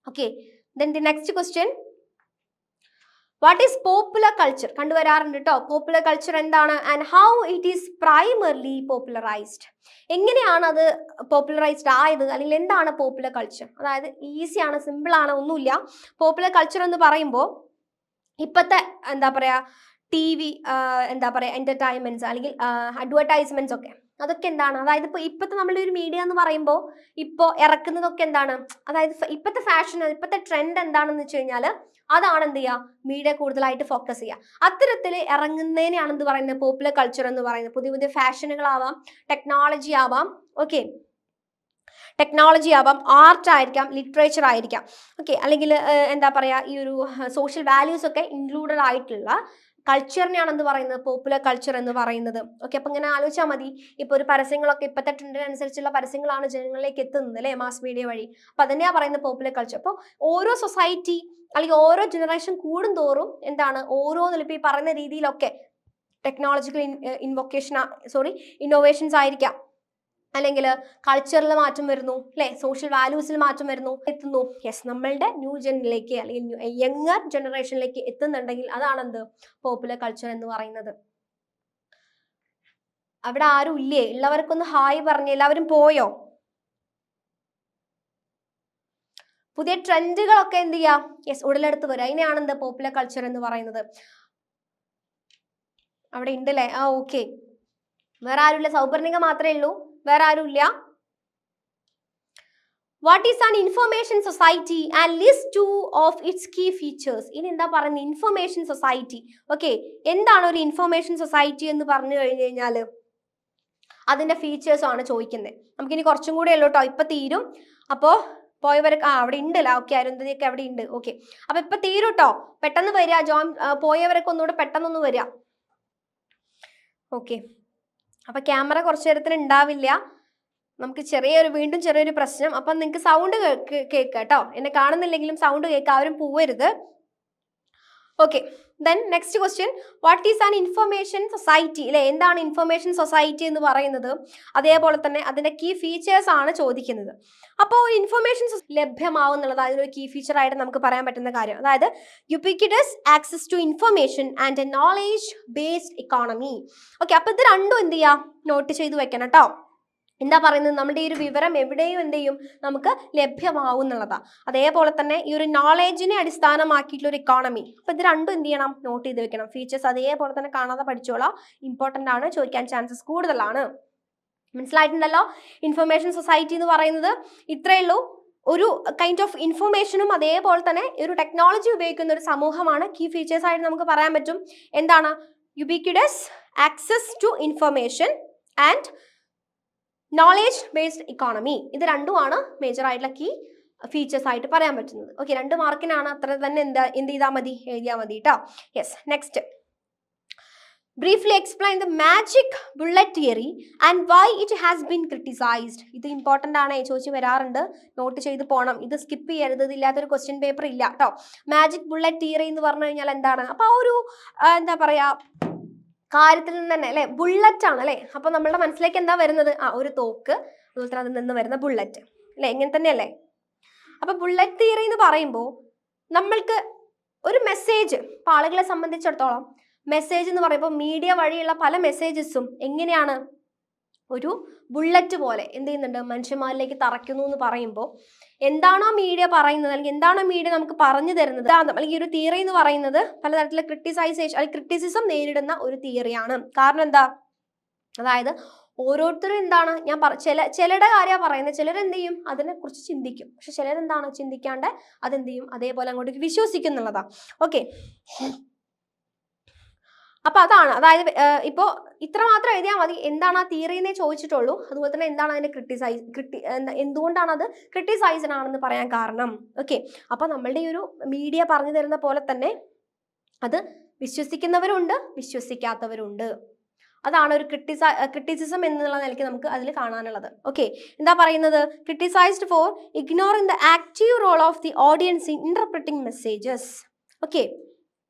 Okay, then the next question, what is popular culture? കണ്ടുവരാറുണ്ട് കേട്ടോ. Popular culture എന്താണ് and how it is primarily popularised. എങ്ങനെയാണ് അത് popularised ആയത്, അല്ലെങ്കിൽ എന്താണ് പോപ്പുലർ കൾച്ചർ? അതായത് ഈസിയാണ്, സിമ്പിൾ ആണ്, ഒന്നുമില്ല. പോപ്പുലർ കൾച്ചർ എന്ന് പറയുമ്പോൾ ഇപ്പോഴത്തെ എന്താ പറയുക TV എന്താ പറയുക എൻ്റർടൈൻമെൻറ്റ്സ് അല്ലെങ്കിൽ അഡ്വർടൈസ്മെൻറ്റ്സ് ഒക്കെ, അതൊക്കെ എന്താണ്, അതായത് ഇപ്പോൾ ഇപ്പോഴത്തെ നമ്മളുടെ ഒരു മീഡിയ എന്ന് പറയുമ്പോൾ ഇപ്പോൾ ഇറക്കുന്നതൊക്കെ എന്താണ്, അതായത് ഇപ്പോഴത്തെ ഫാഷൻ, ഇപ്പോഴത്തെ ട്രെൻഡ് എന്താണെന്ന് വെച്ച് കഴിഞ്ഞാൽ അതാണ് എന്ത് ചെയ്യുക മീഡിയ കൂടുതലായിട്ട് ഫോക്കസ് ചെയ്യുക. അത്തരത്തിൽ ഇറങ്ങുന്നതിനെയാണ് എന്ത് പറയുന്നത് പോപ്പുലർ കൾച്ചർ എന്ന് പറയുന്നത്. പുതിയ പുതിയ ഫാഷനുകളാവാം, ടെക്നോളജി ആവാം, ഓക്കെ, ടെക്നോളജി ആവാം, ആർട്ട് ആയിരിക്കാം, ലിറ്ററേച്ചർ ആയിരിക്കാം, ഓക്കെ, അല്ലെങ്കിൽ എന്താ പറയുക ഈ ഒരു സോഷ്യൽ വാല്യൂസ് ഒക്കെ ഇൻക്ലൂഡഡ് ആയിട്ടുള്ള കൾച്ചറിനെയാണ് എന്ത് പറയുന്നത് പോപ്പുലർ കൾച്ചർ എന്ന് പറയുന്നത്. ഓക്കെ, അപ്പം ഇങ്ങനെ ആലോചിച്ചാൽ മതി. ഇപ്പോൾ ഒരു പരസ്യങ്ങളൊക്കെ ഇപ്പോഴത്തെ ട്രെൻഡിനനുസരിച്ചുള്ള പരസ്യങ്ങളാണ് ജനങ്ങളിലേക്ക് എത്തുന്നത് അല്ലേ, മാസ് മീഡിയ വഴി. അപ്പം അതിനെയാണ് പറയുന്നത് പോപ്പുലർ കൾച്ചർ. അപ്പോൾ ഓരോ സൊസൈറ്റി അല്ലെങ്കിൽ ഓരോ ജനറേഷൻ കൂടും തോറും എന്താണ് ഓരോന്നിലും ഇപ്പോൾ ഈ പറയുന്ന രീതിയിലൊക്കെ ടെക്നോളജിക്കൽ ഇന്നോവേഷൻസ് ആയിരിക്കാം, അല്ലെങ്കിൽ കൾച്ചറിൽ മാറ്റം വരുന്നു അല്ലേ, സോഷ്യൽ വാല്യൂസിൽ മാറ്റം വരുന്നു, എത്തുന്നു. യെസ്, നമ്മളുടെ ന്യൂ ജനറിലേക്ക് അല്ലെങ്കിൽ യങ്ങർ ജനറേഷനിലേക്ക് എത്തുന്നുണ്ടെങ്കിൽ അതാണ് എന്ത് പോപ്പുലർ കൾച്ചർ എന്ന് പറയുന്നത്. അവിടെ ആരും ഇല്ലേ? ഉള്ളവർക്കൊന്ന് ഹായ് പറഞ്ഞ് എല്ലാവരും പോയോ? പുതിയ ട്രെൻഡുകളൊക്കെ എന്ത് ചെയ്യാം, യെസ്, ഉടലെടുത്ത് വരിക. അതിനെയാണ് എന്ത് പോപ്പുലർ കൾച്ചർ എന്ന് പറയുന്നത്. അവിടെ ഉണ്ടല്ലേ? ആ, ഓക്കെ. വേറെ ആരുമില്ല, സൗപർണിക മാത്രമേ ഉള്ളൂ, വേറെ ആരുമില്ല. What is an information society and list 2 of its key features. ഇനി എന്താ പറയുന്നത് ഇൻഫർമേഷൻ സൊസൈറ്റി. ഓക്കെ, എന്താണ് ഒരു ഇൻഫർമേഷൻ സൊസൈറ്റി എന്ന് പറഞ്ഞു കഴിഞ്ഞു കഴിഞ്ഞാൽ അതിന്റെ ഫീച്ചേഴ്സ് ആണ് ചോദിക്കുന്നത്. നമുക്കിനി കുറച്ചും കൂടെ ഉള്ളൂ കേട്ടോ, ഇപ്പൊ തീരും. അപ്പോൾ പോയവരൊക്കെ അവിടെ ഉണ്ടല്ലോ, ഓക്കെ, അരുന്ധതിയൊക്കെ അവിടെ ഉണ്ട്. ഓക്കെ, അപ്പൊ ഇപ്പൊ തീരും കേട്ടോ, പെട്ടെന്ന് വരിക. പോയവരൊക്കെ ഒന്നുകൂടെ പെട്ടെന്നൊന്ന് വരിക. ഓക്കെ, അപ്പൊ ക്യാമറ കുറച്ചു നേരത്തിന് ഉണ്ടാവില്ല, നമുക്ക് വീണ്ടും ചെറിയൊരു പ്രശ്നം. അപ്പം നിങ്ങൾക്ക് സൗണ്ട് കേൾക്കുക കേട്ടോ, എന്നെ കാണുന്നില്ലെങ്കിലും സൗണ്ട് കേൾക്കുക, ആരും പോവരുത്. Okay, then next question, what is an information society അല്ലെ, എന്താണ് ഇൻഫർമേഷൻ സൊസൈറ്റി എന്ന് പറയുന്നത്, അതേപോലെ തന്നെ അതിന്റെ കീ ഫീച്ചേഴ്സ് ആണ് ചോദിക്കുന്നത്. അപ്പോൾ ഇൻഫർമേഷൻ ലഭ്യമാവുന്നുള്ളത് അതിനൊരു കീ ഫീച്ചർ ആയിട്ട് നമുക്ക് പറയാൻ പറ്റുന്ന കാര്യം, അതായത് ubiquitous access to information and a knowledge based economy. Okay, അപ്പോൾ ഇത് രണ്ടും എന്ത് ചെയ്യാം നോട്ട് ചെയ്ത് വെക്കണം കേട്ടോ. എന്താ പറയുന്നത് നമ്മുടെ ഈ ഒരു വിവരം എവിടെയും എന്ത് ചെയ്യും നമുക്ക് ലഭ്യമാവും എന്നുള്ളതാണ്. അതേപോലെ തന്നെ ഈ ഒരു നോളേജിനെ അടിസ്ഥാനമാക്കിയിട്ടുള്ള ഒരു ഇക്കോണമി. അപ്പോൾ ഇത് രണ്ടും എന്ത് ചെയ്യണം നോട്ട് ചെയ്ത് വെക്കണം. ഫീച്ചേഴ്സ് അതേപോലെ തന്നെ കാണാതെ പഠിച്ചോളാം, ഇമ്പോർട്ടൻ്റ് ആണ്, ചോദിക്കാൻ ചാൻസസ് കൂടുതലാണ്. മനസ്സിലായിട്ടുണ്ടല്ലോ? ഇൻഫർമേഷൻ സൊസൈറ്റി എന്ന് പറയുന്നത് ഇത്രയേ ഉള്ളൂ. ഒരു കൈൻഡ് ഓഫ് ഇൻഫർമേഷനും അതേപോലെ തന്നെ ഒരു ടെക്നോളജി ഉപയോഗിക്കുന്ന ഒരു സമൂഹമാണ്. കീ ഫീച്ചേഴ്സ് ആയിട്ട് നമുക്ക് പറയാൻ പറ്റും എന്താണ് ubiquitous access to information and knowledge based economy. ഇത് രണ്ടുമാണ് മേജർ ആയിട്ടുള്ള കീ ഫീച്ചേഴ്സ് ആയിട്ട് പറയാൻ പറ്റുന്നത്. ഓക്കെ, 2 മാർക്കിനാണ്, അത്ര തന്നെ എന്ത് ചെയ്താൽ മതി, എഴുതിയാൽ മതി കേട്ടോ. Yes, next, briefly explain the magic bullet theory and why it has been criticised. ഇത് ഇമ്പോർട്ടൻ്റ് ആണ്, ചോദിച്ചു വരാറുണ്ട്, നോട്ട് ചെയ്ത് പോകണം, ഇത് സ്കിപ്പ് ചെയ്യരുത്, ഇതില്ലാത്തൊരു ക്വസ്റ്റ്യൻ പേപ്പർ ഇല്ല കേട്ടോ. മാജിക് ബുള്ളറ്റ് തിയറി എന്ന് പറഞ്ഞു കഴിഞ്ഞാൽ എന്താണ്, അപ്പോൾ ആ ഒരു എന്താ പറയുക കാര്യത്തിൽ നിന്ന് തന്നെ അല്ലെ, ബുള്ളറ്റ് ആണ് അല്ലെ. അപ്പൊ നമ്മളുടെ മനസ്സിലേക്ക് എന്താ വരുന്നത്, ഒരു തോക്ക്, അതുപോലെ തന്നെ അതിൽ നിന്ന് വരുന്ന ബുള്ളറ്റ് അല്ലെ, ഇങ്ങനെ തന്നെയല്ലേ. അപ്പൊ ബുള്ളറ്റ് തിയറി എന്ന് പറയുമ്പോൾ നമ്മൾക്ക് ഒരു മെസ്സേജ്, ഇപ്പൊ ആളുകളെ സംബന്ധിച്ചിടത്തോളം മെസ്സേജ് എന്ന് പറയുമ്പോൾ മീഡിയ വഴിയുള്ള പല മെസ്സേജസും എങ്ങനെയാണ് ഒരു ബുള്ളറ്റ് പോലെ എന്ത് ചെയ്യുന്നുണ്ട് മനുഷ്യന്മാരിലേക്ക് തറയ്ക്കുന്നു എന്ന് പറയുമ്പോൾ എന്താണോ മീഡിയ പറയുന്നത് അല്ലെങ്കിൽ എന്താണോ മീഡിയ നമുക്ക് പറഞ്ഞു തരുന്നത്, അല്ലെങ്കിൽ ഒരു തിയറി എന്ന് പറയുന്നത് പലതരത്തിലുള്ള ക്രിറ്റിസിസം നേരിടുന്ന ഒരു തിയറിയാണ്. കാരണം എന്താ, അതായത് ഓരോരുത്തരും എന്താണ് ഞാൻ ചിലരുടെ കാര്യമാണ് പറയുന്നത്, ചിലരെന്ത് ചെയ്യും അതിനെ കുറിച്ച് ചിന്തിക്കും, പക്ഷെ ചിലരെന്താണ് ചിന്തിക്കാണ്ട് അതെന്ത് ചെയ്യും അതേപോലെ അങ്ങോട്ടേക്ക് വിശ്വസിക്കും എന്നുള്ളതാ. ഓക്കെ, അപ്പൊ അതാണ്, അതായത് ഇപ്പോൾ ഇത്ര മാത്രം എഴുതിയാൽ മതി, എന്താണ് ആ തിയറിനെ ചോദിച്ചിട്ടുള്ളൂ. അതുപോലെ തന്നെ എന്താണ് അതിന്റെ എന്തുകൊണ്ടാണ് അത് ക്രിട്ടിസൈസ്ഡ് ആണെന്ന് പറയാൻ കാരണം. ഓക്കെ, അപ്പൊ നമ്മളുടെ ഈ ഒരു മീഡിയ പറഞ്ഞു തരുന്ന പോലെ തന്നെ അത് വിശ്വസിക്കുന്നവരുണ്ട്, വിശ്വസിക്കാത്തവരുണ്ട്. അതാണ് ഒരു ക്രിറ്റിസിസം എന്നുള്ള നിലയ്ക്ക് നമുക്ക് അതിൽ കാണാനുള്ളത്. ഓക്കെ, എന്താ പറയുന്നത്, criticized for ignoring the active role of the audience in interpreting messages. Okay,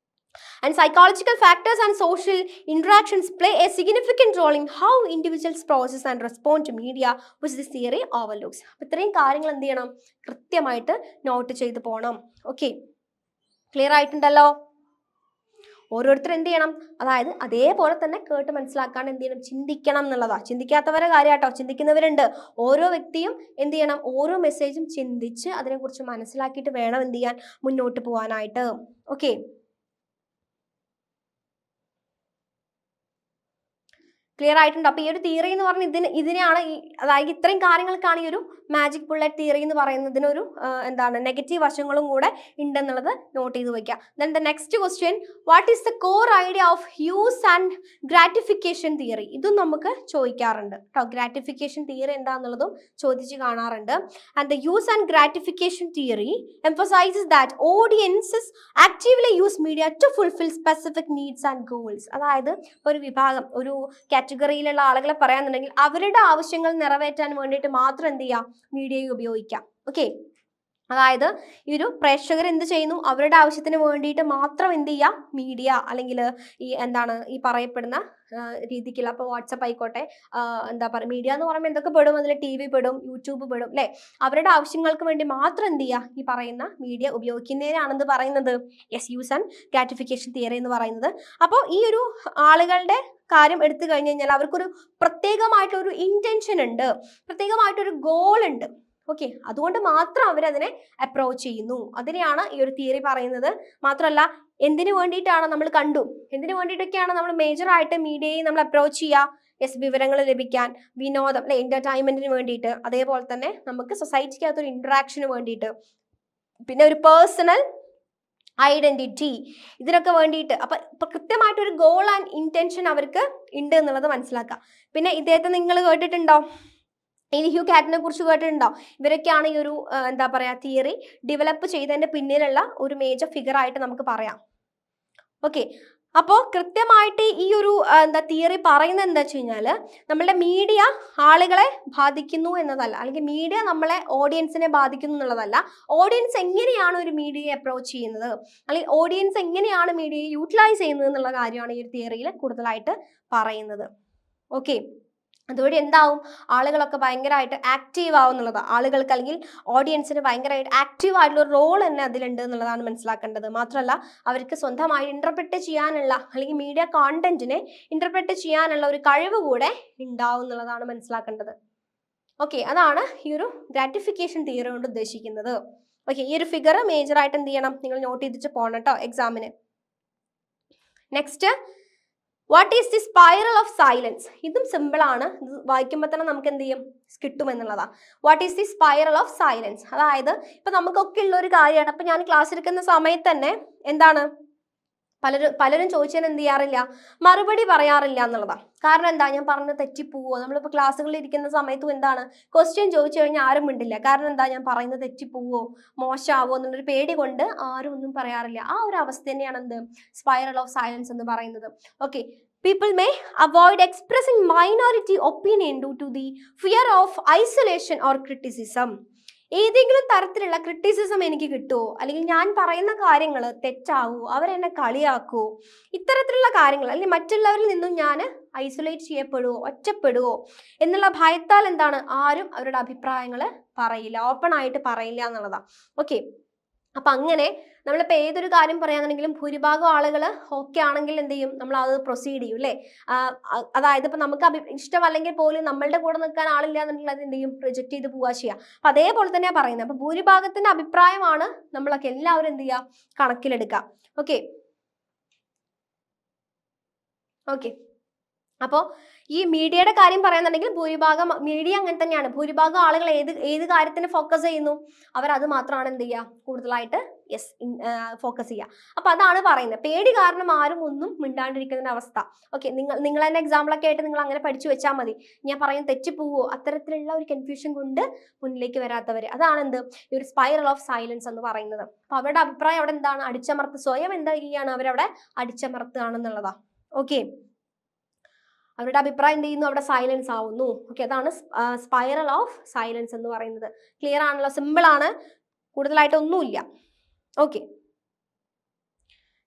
And psychological factors and social interactions play a significant role in how individuals process and respond to media, which this theory overlooks. അപ്പോൾ ഇത്രയും കാര്യങ്ങൾ എന്ത് ചെയ്യണം, കൃത്യമായിട്ട് note ചെയ്ത് പോകണം. Okay, clear ആയിട്ടുണ്ടല്ലോ? ഓരോരുത്തർ എന്ത് ചെയ്യണം, അതായത് അതേപോലെ തന്നെ കേട്ട് മനസ്സിലാക്കാൻ എന്ത് ചെയ്യണം, ചിന്തിക്കണം എന്നുള്ളതാ. ചിന്തിക്കാത്തവരെ കാര്യമാട്ടോ, ചിന്തിക്കുന്നവരുണ്ട്. ഓരോ വ്യക്തിയും എന്ത് ചെയ്യണം, ഓരോ മെസ്സേജും ചിന്തിച്ച് അതിനെക്കുറിച്ച് മനസ്സിലാക്കിയിട്ട് വേണം എന്ത് ചെയ്യാൻ, മുന്നോട്ട് പോകാനായിട്ട്. ഓക്കെ, ക്ലിയർ ആയിട്ടുണ്ട്? അപ്പോൾ ഈ ഒരു തിയറി എന്ന് പറഞ്ഞാൽ ഇതിനെയാണ് അതായത് ഇത്രയും കാര്യങ്ങൾക്കാണ് ഈ ഒരു മാജിക് ബുള്ളറ്റ് തിയറി എന്ന് പറയുന്നതിനൊരു എന്താണ് നെഗറ്റീവ് വശങ്ങളും കൂടെ ഉണ്ടെന്നുള്ളത് നോട്ട് ചെയ്ത് വയ്ക്കുക. Then the next question, what is the core idea of use and gratification theory? ഇതും നമുക്ക് ചോദിക്കാറുണ്ട് കേട്ടോ. ഗ്രാറ്റിഫിക്കേഷൻ തിയറി എന്താണെന്നുള്ളതും ചോദിച്ച് കാണാറുണ്ട്. And the use and gratification theory emphasizes that audiences actively use media to fulfill specific needs and goals. അതായത് ഒരു വിഭാഗം, ഒരു കാറ്റഗറിയിലുള്ള ആളുകളെ പറയാന്നുണ്ടെങ്കിൽ അവരുടെ ആവശ്യങ്ങൾ നിറവേറ്റാൻ വേണ്ടിയിട്ട് മാത്രം എന്ത് ചെയ്യാം, മീഡിയയെ ഉപയോഗിക്കാം. ഓക്കെ, അതായത് ഈ ഒരു പ്രേക്ഷകർ എന്ത് ചെയ്യുന്നു, അവരുടെ ആവശ്യത്തിന് വേണ്ടിയിട്ട് മാത്രം എന്ത് ചെയ്യാം, മീഡിയ അല്ലെങ്കിൽ ഈ എന്താണ് ഈ പറയപ്പെടുന്ന രീതിക്കുള്ള, അപ്പോൾ വാട്സപ്പ് ആയിക്കോട്ടെ, എന്താ പറയുക, മീഡിയ എന്ന് പറയുമ്പോൾ എന്തൊക്കെ പെടും, അതിൽ TV പെടും, യൂട്യൂബ് പെടും അല്ലേ, അവരുടെ ആവശ്യങ്ങൾക്ക് വേണ്ടി മാത്രം എന്ത് ചെയ്യുക, ഈ പറയുന്ന മീഡിയ ഉപയോഗിക്കുന്നതിനാണെന്ന് പറയുന്നത് യൂസ് ആൻഡ് ഗ്രാറ്റിഫിക്കേഷൻ തിയറി എന്ന് പറയുന്നത്. അപ്പോൾ ഈ ഒരു ആളുകളുടെ കാര്യം എടുത്തു കഴിഞ്ഞു കഴിഞ്ഞാൽ അവർക്കൊരു പ്രത്യേകമായിട്ടൊരു ഇന്റൻഷൻ ഉണ്ട്, പ്രത്യേകമായിട്ടൊരു ഗോൾ ഉണ്ട്. ഓക്കെ, അതുകൊണ്ട് മാത്രം അവരതിനെ അപ്രോച്ച് ചെയ്യുന്നു. അതിനെയാണ് ഈ ഒരു തിയറി പറയുന്നത്. മാത്രമല്ല, എന്തിനു വേണ്ടിയിട്ടാണ് നമ്മൾ കണ്ടു, എന്തിനു വേണ്ടിയിട്ടൊക്കെയാണ് നമ്മൾ മേജറായിട്ട് മീഡിയയെ നമ്മൾ അപ്രോച്ച് ചെയ്യുക? വിവരങ്ങൾ ലഭിക്കാൻ, വിനോദം അല്ലെ, എന്റർടൈൻമെന്റിന് വേണ്ടിയിട്ട്, അതേപോലെ തന്നെ നമുക്ക് സൊസൈറ്റിക്കകത്തൊരു ഇന്ററാക്ഷന് വേണ്ടിയിട്ട്, പിന്നെ ഒരു പേഴ്സണൽ ഐഡന്റിറ്റി, ഇതിനൊക്കെ വേണ്ടിയിട്ട്. അപ്പൊ കൃത്യമായിട്ടൊരു ഗോൾ ആൻഡ് ഇന്റൻഷൻ അവർക്ക് ഉണ്ട് എന്നുള്ളത് മനസ്സിലാക്കുക. പിന്നെ ഇദ്ദേഹത്തെ നിങ്ങൾ കേട്ടിട്ടുണ്ടോ, ഇനി ഹ്യൂ കാറ്റിനെ കുറിച്ച് കേട്ടിട്ടുണ്ടോ? ഇവരൊക്കെയാണ് ഈ ഒരു എന്താ പറയാ തിയറി ഡെവലപ്പ് ചെയ്തതിന്റെ പിന്നിലുള്ള ഒരു മേജർ ഫിഗർ ആയിട്ട് നമുക്ക് പറയാം. ഓക്കെ, അപ്പോൾ കൃത്യമായിട്ട് ഈ ഒരു തിയറി പറയുന്നത് എന്താ വെച്ച് കഴിഞ്ഞാൽ, നമ്മളുടെ മീഡിയ ആളുകളെ ബാധിക്കുന്നു എന്നതല്ല, അല്ലെങ്കിൽ മീഡിയ നമ്മളെ ഓഡിയൻസിനെ ബാധിക്കുന്നു എന്നുള്ളതല്ല, ഓഡിയൻസ് എങ്ങനെയാണ് ഒരു മീഡിയയെ അപ്രോച്ച് ചെയ്യുന്നത്, അല്ലെങ്കിൽ ഓഡിയൻസ് എങ്ങനെയാണ് മീഡിയയെ യൂട്ടിലൈസ് ചെയ്യുന്നത് എന്നുള്ള കാര്യമാണ് ഈ ഒരു തിയറിയിൽ കൂടുതലായിട്ട് പറയുന്നത്. ഓക്കെ, അതുവഴി എന്താവും, ആളുകളൊക്കെ ഭയങ്കരമായിട്ട് ആക്റ്റീവ് ആവും എന്നുള്ളതാണ്. ആളുകൾക്ക് അല്ലെങ്കിൽ ഓഡിയൻസിന് ഭയങ്കരമായിട്ട് ആക്റ്റീവ് ആയിട്ടുള്ള റോൾ തന്നെ അതിലുണ്ട് എന്നുള്ളതാണ് മനസ്സിലാക്കേണ്ടത്. മാത്രമല്ല, അവർക്ക് സ്വന്തമായി ഇന്റർപ്രറ്റ് ചെയ്യാനുള്ള, അല്ലെങ്കിൽ മീഡിയ കോണ്ടന്റിനെ ഇന്റർപ്രറ്റ് ചെയ്യാനുള്ള ഒരു കഴിവ് കൂടെ ഉണ്ടാവും എന്നുള്ളതാണ് മനസ്സിലാക്കേണ്ടത്. ഓക്കെ, അതാണ് ഈ ഒരു ഗ്രാറ്റിഫിക്കേഷൻ തിയറി കൊണ്ട് ഉദ്ദേശിക്കുന്നത്. ഓക്കെ, ഈ ഒരു ഫിഗർ മേജറായിട്ട് എന്ത് ചെയ്യണം, നിങ്ങൾ നോട്ട് ചെയ്തിട്ട് പോകണം കേട്ടോ എക്സാമിന്. Next, what is the spiral of silence? ഇതും സിമ്പിൾ ആണ്, ഇത് വായിക്കുമ്പോൾ തന്നെ നമുക്ക് എന്ത് ചെയ്യും, കിട്ടുമെന്നുള്ളതാണ്. What is the spiral of silence? അതായത് ഇപ്പൊ നമുക്കൊക്കെ ഉള്ള ഒരു കാര്യമാണ്. അപ്പൊ ഞാൻ ക്ലാസ് എടുക്കുന്ന സമയത്ത് തന്നെ എന്താണ്, പലരും ചോദിച്ചാൽ എന്ത് ചെയ്യാറില്ല, മറുപടി പറയാറില്ല എന്നുള്ളതാണ്. കാരണം എന്താ, ഞാൻ പറഞ്ഞ് തെറ്റിപ്പോവോ? നമ്മളിപ്പോൾ ക്ലാസ്സുകളിൽ ഇരിക്കുന്ന സമയത്തും എന്താണ്, ക്വസ്റ്റ്യൻ ചോദിച്ചു കഴിഞ്ഞാൽ ആരും മിണ്ടില്ല. കാരണം എന്താ, ഞാൻ പറയുന്നത് തെറ്റിപ്പോവോ, മോശമാവോ എന്നുള്ളൊരു പേടി കൊണ്ട് ആരും ഒന്നും പറയാറില്ല. ആ ഒരു അവസ്ഥ തന്നെയാണ് എന്ത്, സ്പൈറൽ ഓഫ് സൈലൻസ് എന്ന് പറയുന്നത്. Okay, people may avoid expressing minority opinion due to the fear of isolation or criticism. ഏതെങ്കിലും തരത്തിലുള്ള ക്രിറ്റിസിസം എനിക്ക് കിട്ടുമോ, അല്ലെങ്കിൽ ഞാൻ പറയുന്ന കാര്യങ്ങൾ തെറ്റാവോ, അവരെന്നെ കളിയാക്കുമോ, ഇത്തരത്തിലുള്ള കാര്യങ്ങൾ, അല്ലെങ്കിൽ മറ്റുള്ളവരിൽ നിന്നും ഞാൻ ഐസൊലേറ്റ് ചെയ്യപ്പെടുവോ, ഒറ്റപ്പെടുവോ എന്നുള്ള ഭയത്താൽ എന്താണ്, ആരും അവരുടെ അഭിപ്രായങ്ങൾ പറയില്ല, ഓപ്പൺ ആയിട്ട് പറയില്ല എന്നുള്ളതാണ്. ഓക്കെ, അപ്പൊ അങ്ങനെ നമ്മളിപ്പോൾ ഏതൊരു കാര്യം പറയാന്നുണ്ടെങ്കിലും ഭൂരിഭാഗം ആളുകൾ ഓക്കെ ആണെങ്കിൽ എന്ത് ചെയ്യും, നമ്മൾ അത് പ്രൊസീഡ് ചെയ്യും അല്ലേ. അതായത് ഇപ്പൊ നമുക്ക് ഇഷ്ടമല്ലെങ്കിൽ പോലും നമ്മളുടെ കൂടെ നിൽക്കാൻ ആളില്ല എന്നുണ്ടെങ്കിൽ അത് എന്ത് ചെയ്യും, റിജക്ട് ചെയ്ത് പോവുക ചെയ്യുക. അപ്പൊ അതേപോലെ തന്നെയാണ് പറയുന്നത്. അപ്പൊ ഭൂരിഭാഗത്തിന്റെ അഭിപ്രായമാണ് നമ്മളൊക്കെ എല്ലാവരും എന്ത് ചെയ്യുക, കണക്കിലെടുക്കുക. ഓക്കെ ഓക്കെ അപ്പോൾ ഈ മീഡിയയുടെ കാര്യം പറയാന്നുണ്ടെങ്കിൽ ഭൂരിഭാഗം മീഡിയ അങ്ങനെ തന്നെയാണ്. ഭൂരിഭാഗം ആളുകൾ ഏത് കാര്യത്തിന് ഫോക്കസ് ചെയ്യുന്നു, അവരത് മാത്രമാണ് എന്ത് ചെയ്യുക, കൂടുതലായിട്ട് ഫോക്കസ് ചെയ്യുക. അപ്പൊ അതാണ് പറയുന്നത്, പേടി കാരണം ആരും ഒന്നും മിണ്ടാണ്ടിരിക്കുന്ന അവസ്ഥ. ഓക്കെ, നിങ്ങൾ തന്നെ എക്സാമ്പിളൊക്കെ ആയിട്ട് നിങ്ങൾ അങ്ങനെ പഠിച്ചു വെച്ചാൽ മതി. ഞാൻ പറയുന്നത് തെറ്റിപ്പോവോ, അത്തരത്തിലുള്ള ഒരു കൺഫ്യൂഷൻ കൊണ്ട് മുന്നിലേക്ക് വരാത്തവര്, അതാണ് എന്ത്, ഈ ഒരു സ്പൈറൽ ഓഫ് സൈലൻസ് എന്ന് പറയുന്നത്. അപ്പൊ അവരുടെ അഭിപ്രായം അവിടെ എന്താണ്, അടിച്ചമർത്ത്, സ്വയം എന്താ ചെയ്യാണ്, അവരവിടെ അടിച്ചമർത്തുകയാണെന്നുള്ളതാ. ഓക്കെ, അവരുടെ അഭിപ്രായം എന്ത് ചെയ്യുന്നു, അവിടെ സൈലൻസ് ആവുന്നു. ഓക്കെ, അതാണ് സ്പൈറൽ ഓഫ് സൈലൻസ് എന്ന് പറയുന്നത്. ക്ലിയർ ആണല്ലോ, സിമ്പിൾ ആണ്, കൂടുതലായിട്ടൊന്നുമില്ല. ഓക്കെ,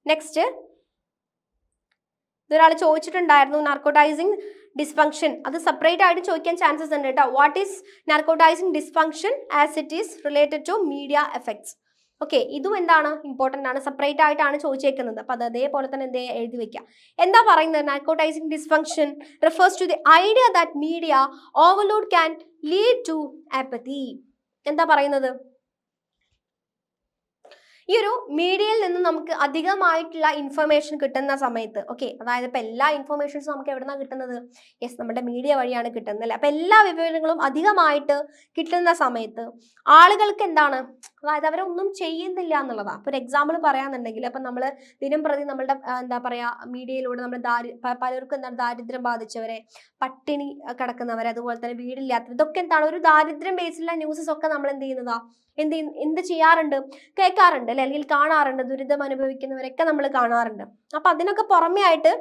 നെക്സ്റ്റ്, ഇതൊരാൾ ചോദിച്ചിട്ടുണ്ടായിരുന്നു, നാർക്കോട്ടൈസിങ് ഡിസ്ഫങ്ഷൻ, അത് സെപ്പറേറ്റ് ആയിട്ട് ചോദിക്കാൻ ചാൻസസ് ഉണ്ട് കേട്ടോ. What is narcotizing dysfunction as it is related to media effects. Okay, ഇതും എന്താണ് ഇമ്പോർട്ടൻ്റ് ആണ്, സെപ്പറേറ്റ് ആയിട്ടാണ് ചോദിച്ചേക്കുന്നത്. അപ്പം അത് അതേപോലെ തന്നെ എഴുതി വെക്കുക. എന്താ പറയുന്നത്? Narcotizing dysfunction refers to the idea that media overload can lead to apathy. എന്താ പറയുന്നത്? ഈ ഒരു മീഡിയയിൽ നിന്ന് നമുക്ക് അധികമായിട്ടുള്ള ഇൻഫർമേഷൻ കിട്ടുന്ന സമയത്ത്, ഓക്കെ, അതായത് ഇപ്പം എല്ലാ ഇൻഫർമേഷൻസും നമുക്ക് എവിടെ നിന്നാണ് കിട്ടുന്നത്? യെസ്, നമ്മുടെ മീഡിയ വഴിയാണ് കിട്ടുന്നത് അല്ലേ. അപ്പം എല്ലാ വിവരങ്ങളും അധികമായിട്ട് കിട്ടുന്ന സമയത്ത് ആളുകൾക്ക് എന്താണ്, അതായത് അവരൊന്നും ചെയ്യുന്നില്ല എന്നുള്ളതാണ്. അപ്പോൾ ഒരു എക്സാമ്പിൾ പറയാന്നുണ്ടെങ്കിൽ, അപ്പം നമ്മൾ ദിനം പ്രതി നമ്മളുടെ എന്താ പറയുക മീഡിയയിലൂടെ നമ്മൾ പലർക്കും എന്താണ് ദാരിദ്ര്യം ബാധിച്ചവരെ, പട്ടിണി കിടക്കുന്നവരെ, അതുപോലെ തന്നെ വീടില്ലാത്തവർ, ഇതൊക്കെ എന്താണ് ഒരു ദാരിദ്ര്യം ബേസിലുള്ള ന്യൂസസ് ഒക്കെ നമ്മൾ എന്ത് ചെയ്യുന്നതാ, എന്ത് ചെയ്യാറുണ്ട്, കേൾക്കാറുണ്ട് അല്ലെ, അല്ലെങ്കിൽ കാണാറുണ്ട്. ദുരിതം അനുഭവിക്കുന്നവരൊക്കെ നമ്മൾ കാണാറുണ്ട്. അപ്പൊ അതിനൊക്കെ പുറമെ ആയിട്ട്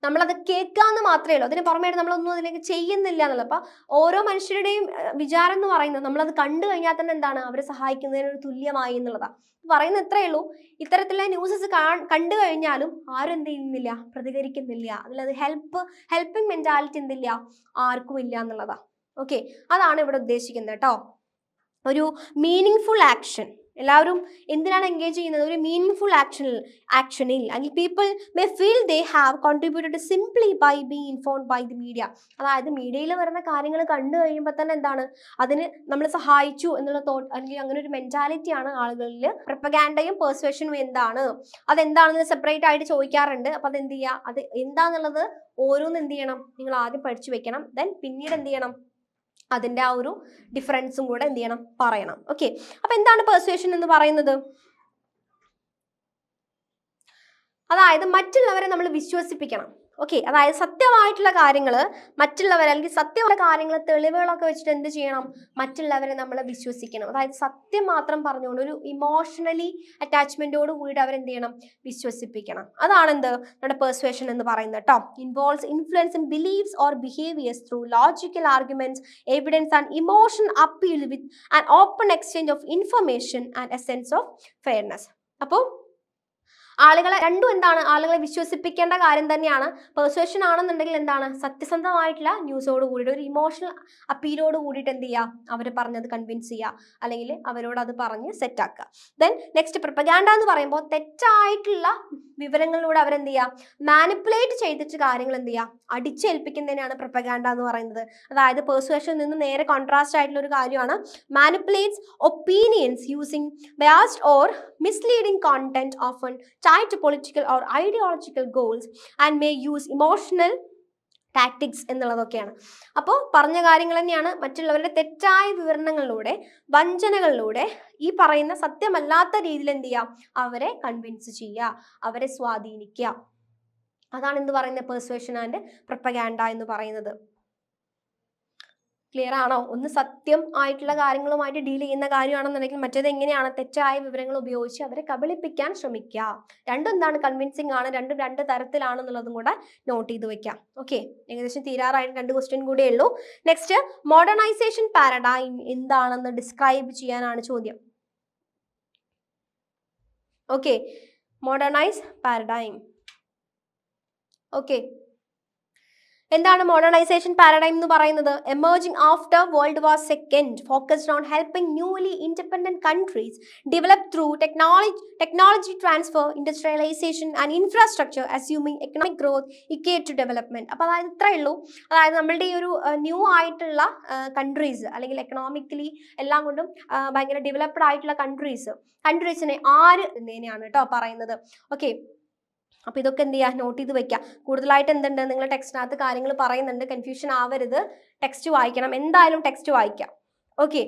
നമ്മളത് കേൾക്കാന്ന് മാത്രമേ ഉള്ളൂ, അതിന് പുറമെ ആയിട്ട് നമ്മളൊന്നും അതിലേക്ക് ചെയ്യുന്നില്ല എന്നുള്ളത്. അപ്പൊ ഓരോ മനുഷ്യരുടെയും വിചാരം എന്ന് പറയുന്നത് നമ്മളത് കണ്ടു കഴിഞ്ഞാൽ തന്നെ എന്താണ്, അവരെ സഹായിക്കുന്നതിനൊരു തുല്യമായി എന്നുള്ളതാണ് പറയുന്നത്. ഇത്രയേ ഉള്ളൂ. ഇത്തരത്തിലുള്ള ന്യൂസസ് കണ്ടു കഴിഞ്ഞാലും ആരും എന്ത് ചെയ്യുന്നില്ല, പ്രതികരിക്കുന്നില്ല. അതിലത് ഹെൽപ്പിംഗ് മെന്റാലിറ്റി എന്തില്ല, ആർക്കും ഇല്ല എന്നുള്ളതാ. ഓക്കെ, അതാണ് ഇവിടെ ഉദ്ദേശിക്കുന്നത് കേട്ടോ. ഒരു മീനിങ് ഫുൾ ആക്ഷൻ, എല്ലാവരും എന്തിനാണ് എൻഗേജ് ചെയ്യുന്നത്? ഒരു മീനിങ് ഫുൾ ആക്ഷനിൽ. അല്ലെങ്കിൽ people may feel they have contributed simply by being informed by the media. അതായത് മീഡിയയിൽ വരുന്ന കാര്യങ്ങൾ കണ്ടു കഴിയുമ്പോൾ തന്നെ എന്താണ്, അതിന് നമ്മൾ സഹായിച്ചു എന്നുള്ള തോട്ട്, അല്ലെങ്കിൽ അങ്ങനെ ഒരു മെന്റാലിറ്റിയാണ് ആളുകളിൽ. പ്രൊപ്പഗാൻഡയും പെർസ്വേഷനും എന്താണ്, അതെന്താണെന്ന് സെപ്പറേറ്റ് ആയിട്ട് ചോദിക്കാറുണ്ട്. അപ്പം അതെന്ത് ചെയ്യുക, അത് എന്താണെന്നുള്ളത് ഓരോന്ന് എന്ത് ചെയ്യണം, നിങ്ങൾ ആദ്യം പഠിച്ചു വെക്കണം. ദെൻ പിന്നീട് എന്ത് ചെയ്യണം, അതിൻ്റെ ആ ഒരു ഡിഫറൻസും കൂടെ എന്ത് ചെയ്യണം, പറയണം. ഓക്കെ, അപ്പൊ എന്താണ് പെർസ്വേഷൻ എന്ന് പറയുന്നത്? അതായത് മറ്റുള്ളവരെ നമ്മൾ വിശ്വസിപ്പിക്കണം. ഓക്കെ, അതായത് സത്യമായിട്ടുള്ള കാര്യങ്ങൾ മറ്റുള്ളവരെ, അല്ലെങ്കിൽ സത്യമായ കാര്യങ്ങൾ തെളിവുകളൊക്കെ വെച്ചിട്ട് എന്ത് ചെയ്യണം, മറ്റുള്ളവരെ നമ്മൾ വിശ്വസിക്കണം. അതായത് സത്യം മാത്രം പറഞ്ഞുകൊണ്ട് ഒരു ഇമോഷണലി അറ്റാച്ച്മെന്റോട് കൂടിയിട്ട് അവരെന്ത് ചെയ്യണം, വിശ്വസിപ്പിക്കണം. അതാണ് എന്ത്, നമ്മുടെ പെർസ്വേഷൻ എന്ന് പറയുന്നത് കേട്ടോ. Involves influence in beliefs or behaviours through logical arguments, evidence and emotion appeal with an open exchange of information and A sense of fairness. അപ്പോൾ ആളുകളെ രണ്ടും എന്താണ്, ആളുകളെ വിശ്വസിപ്പിക്കേണ്ട കാര്യം തന്നെയാണ്. പെർസ്വേഷൻ ആണെന്നുണ്ടെങ്കിൽ എന്താണ്, സത്യസന്ധമായിട്ടുള്ള ന്യൂസോട് കൂടിയിട്ട് ഒരു ഇമോഷണൽ അപ്പീലോട് കൂടിയിട്ട് എന്ത് ചെയ്യുക, അവർ പറഞ്ഞത് കൺവിൻസ് ചെയ്യുക, അല്ലെങ്കിൽ അവരോട് അത് പറഞ്ഞ് സെറ്റാക്കുക. ദെൻ നെക്സ്റ്റ് പ്രൊപ്പഗാൻഡ എന്ന് പറയുമ്പോൾ തെറ്റായിട്ടുള്ള വിവരങ്ങളിലൂടെ അവരെന്ത് ചെയ്യുക, മാനിപ്പുലേറ്റ് ചെയ്തിട്ട് കാര്യങ്ങൾ എന്ത് ചെയ്യുക, അടിച്ചേൽപ്പിക്കുന്നതിനാണ് പ്രൊപ്പഗാൻഡ എന്ന് പറയുന്നത്. അതായത് പെർസ്വേഷനിൽ നിന്ന് നേരെ കോൺട്രാസ്റ്റ് ആയിട്ടുള്ള ഒരു കാര്യമാണ് manipulates opinions using biased or misleading content often tied to political or ideological goals and may use emotional tactics എന്നുള്ളതൊക്കെയാണ്. അപ്പോൾ പറഞ്ഞ കാര്യങ്ങൾ തന്നെയാണ്. മറ്റുള്ളവരുടെ തെറ്റായ വിവരണങ്ങളിലൂടെ, വഞ്ചനകളിലൂടെ, ഈ പറയുന്ന സത്യമല്ലാത്ത രീതിയിൽ എന്ത് ചെയ്യുക, അവരെ കൺവിൻസ് ചെയ്യുക, അവരെ സ്വാധീനിക്കുക. അതാണ് എന്ത് പറയുന്നത്, പെർസ്വേഷൻ ആൻഡ് പ്രൊപ്പഗാൻഡ എന്ന് പറയുന്നത്. ക്ലിയർ ആണോ? ഒന്ന് സത്യം ആയിട്ടുള്ള കാര്യങ്ങളുമായിട്ട് ഡീൽ ചെയ്യുന്ന കാര്യമാണെന്നുണ്ടെങ്കിൽ മറ്റേത് എങ്ങനെയാണ്, തെറ്റായ വിവരങ്ങൾ ഉപയോഗിച്ച് അവരെ കബളിപ്പിക്കാൻ ശ്രമിക്കുക. രണ്ടും എന്താണ്, കൺവിൻസിങ് ആണ്. രണ്ടും രണ്ട് തരത്തിലാണെന്നുള്ളതും കൂടെ നോട്ട് ചെയ്ത് വെക്കാം. ഓക്കെ, ഏകദേശം തീരാറായിട്ട് 2 ക്വസ്റ്റ്യൻ കൂടെ ഉള്ളൂ. നെക്സ്റ്റ്, മോഡേണൈസേഷൻ പാരഡൈം എന്താണെന്ന് ഡിസ്ക്രൈബ് ചെയ്യാനാണ് ചോദ്യം. Okay, modernize paradigm. ഓക്കെ, എന്താണ് മോഡേണൈസേഷൻ പാരഡൈം എന്ന് പറയുന്നത്? Emerging after world war second, focused on helping newly independent countries develop through technology transfer, industrialization and infrastructure, assuming economic growth equate to development. അപ്പോൾ അതായത് ഇത്രയേ ഉള്ളൂ. അതായത് നമ്മളുടെ ഈ ഒരു ന്യൂ ആയിട്ടുള്ള കൺട്രീസ്, അല്ലെങ്കിൽ എക്കണോമിക്കലി എല്ലാം കൊണ്ടും ഭയങ്കര ഡെവലപ്ഡ് ആയിട്ടുള്ള കൺട്രീസിനെ ആര് എന്നതിനെയാണ് കേട്ടോ പറയുന്നത്. ഓക്കെ, അപ്പോൾ ഇതൊക്കെ എന്ത് ചെയ്യുക, നോട്ട് ചെയ്ത് വെക്കുക. കൂടുതലായിട്ട് എന്തുണ്ട്, നിങ്ങൾ ടെക്സ്റ്റിനകത്ത് കാര്യങ്ങൾ പറയുന്നുണ്ട്, കൺഫ്യൂഷൻ ആവരുത്. ടെക്സ്റ്റ് വായിക്കണം, എന്തായാലും ടെക്സ്റ്റ് വായിക്കാം. ഓക്കെ.